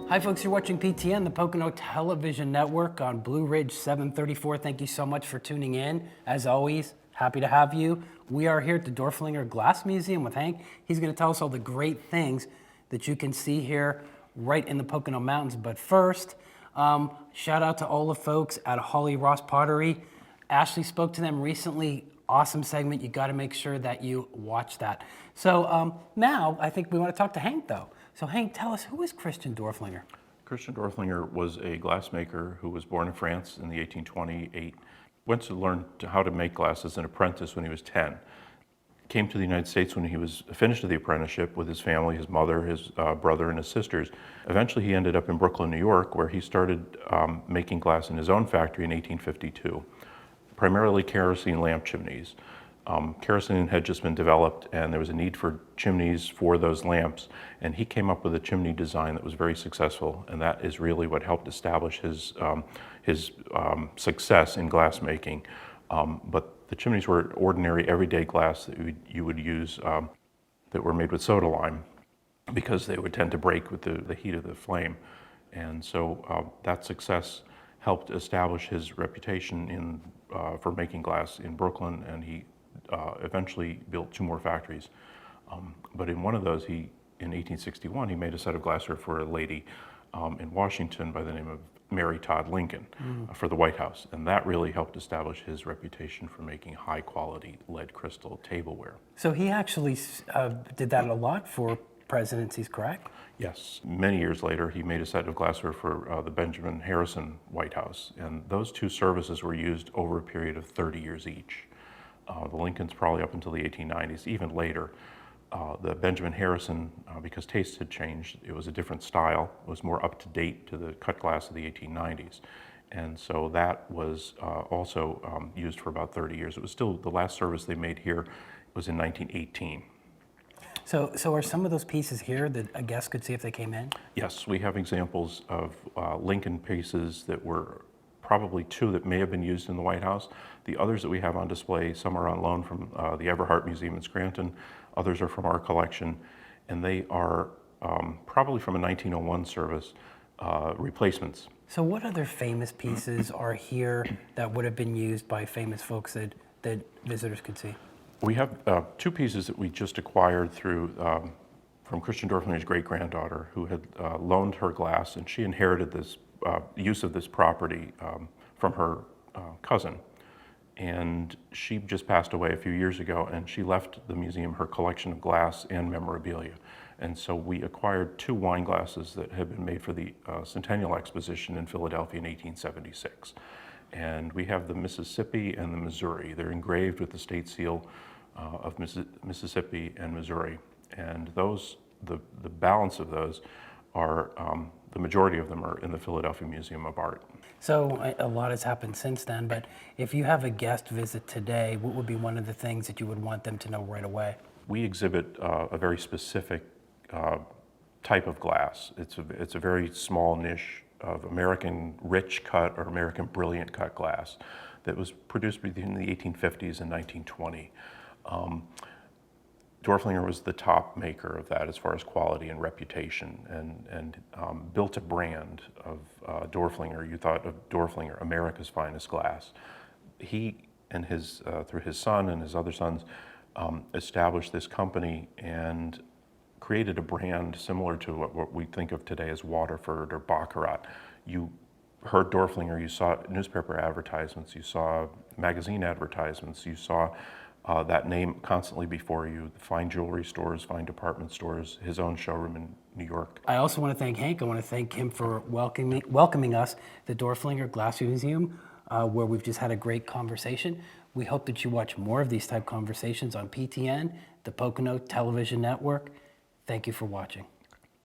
Hi folks, you're watching PTN, the Pocono Television Network on Blue Ridge 734. Thank you so much for tuning in. As always, happy to have you. We are here at the Dorflinger Glass Museum with Hank. He's going to tell us all the great things that you can see here right in the Pocono Mountains. But first, shout out to all the folks at Holly Ross Pottery. Ashley spoke to them recently. Awesome segment. You got to make sure that you watch that. So now I think we want to talk to Hank though. So Hank, tell us, who is Christian Dorflinger? Christian Dorflinger was a glassmaker who was born in France in the 1828. Went to learn how to make glass as an apprentice when he was 10. Came to the United States when he was finished with the apprenticeship with his family, his mother, his brother, and his sisters. Eventually he ended up in Brooklyn, New York, where he started making glass in his own factory in 1852, primarily kerosene lamp chimneys. Kerosene had just been developed and there was a need for chimneys for those lamps, and he came up with a chimney design that was very successful, and that is really what helped establish his success in glass making. But the chimneys were ordinary everyday glass that you would use that were made with soda lime, because they would tend to break with the heat of the flame. And so that success helped establish his reputation for making glass in Brooklyn, and he eventually built 2 more factories. But in one of those, in 1861, he made a set of glassware for a lady in Washington by the name of Mary Todd Lincoln for the White House. And that really helped establish his reputation for making high quality lead crystal tableware. So he actually did that a lot for presidencies, correct? Yes. Many years later, he made a set of glassware for the Benjamin Harrison White House. And those 2 services were used over a period of 30 years each. The Lincolns probably up until the 1890s, even later. The Benjamin Harrison, because tastes had changed, it was a different style. It was more up to date to the cut glass of the 1890s. And so that was also used for about 30 years. It was still, the last service they made here was in 1918. So are some of those pieces here that a guest could see if they came in? Yes, we have examples of Lincoln pieces that were probably 2 that may have been used in the White House. The others that we have on display, some are on loan from the Everhart Museum in Scranton, others are from our collection, and they are probably from a 1901 service, replacements. So what other famous pieces are here that would have been used by famous folks that visitors could see? We have 2 pieces that we just acquired through from Christian Dorflinger's great-granddaughter, who had loaned her glass, and she inherited this use of this property from her cousin. And she just passed away a few years ago, and she left the museum her collection of glass and memorabilia. And so we acquired 2 wine glasses that had been made for the Centennial Exposition in Philadelphia in 1876. And we have the Mississippi and the Missouri. They're engraved with the state seal of Mississippi and Missouri. And those, the balance of those are, the majority of them are in the Philadelphia Museum of Art. So a lot has happened since then, but if you have a guest visit today, what would be one of the things that you would want them to know right away? We exhibit a very specific type of glass. It's a very small niche of American rich cut or American brilliant cut glass that was produced between the 1850s and 1920. Dorflinger was the top maker of that as far as quality and reputation, and built a brand of Dorflinger. You thought of Dorflinger, America's finest glass. He and his, through his son and his other sons, established this company and created a brand similar to what we think of today as Waterford or Baccarat. You heard Dorflinger, you saw newspaper advertisements, you saw magazine advertisements, you saw that name constantly before you, fine jewelry stores, fine department stores, his own showroom in New York. I also want to thank Hank. I want to thank him for welcoming us to the Dorflinger Glass Museum, where we've just had a great conversation. We hope that you watch more of these type conversations on PTN, the Pocono Television Network. Thank you for watching.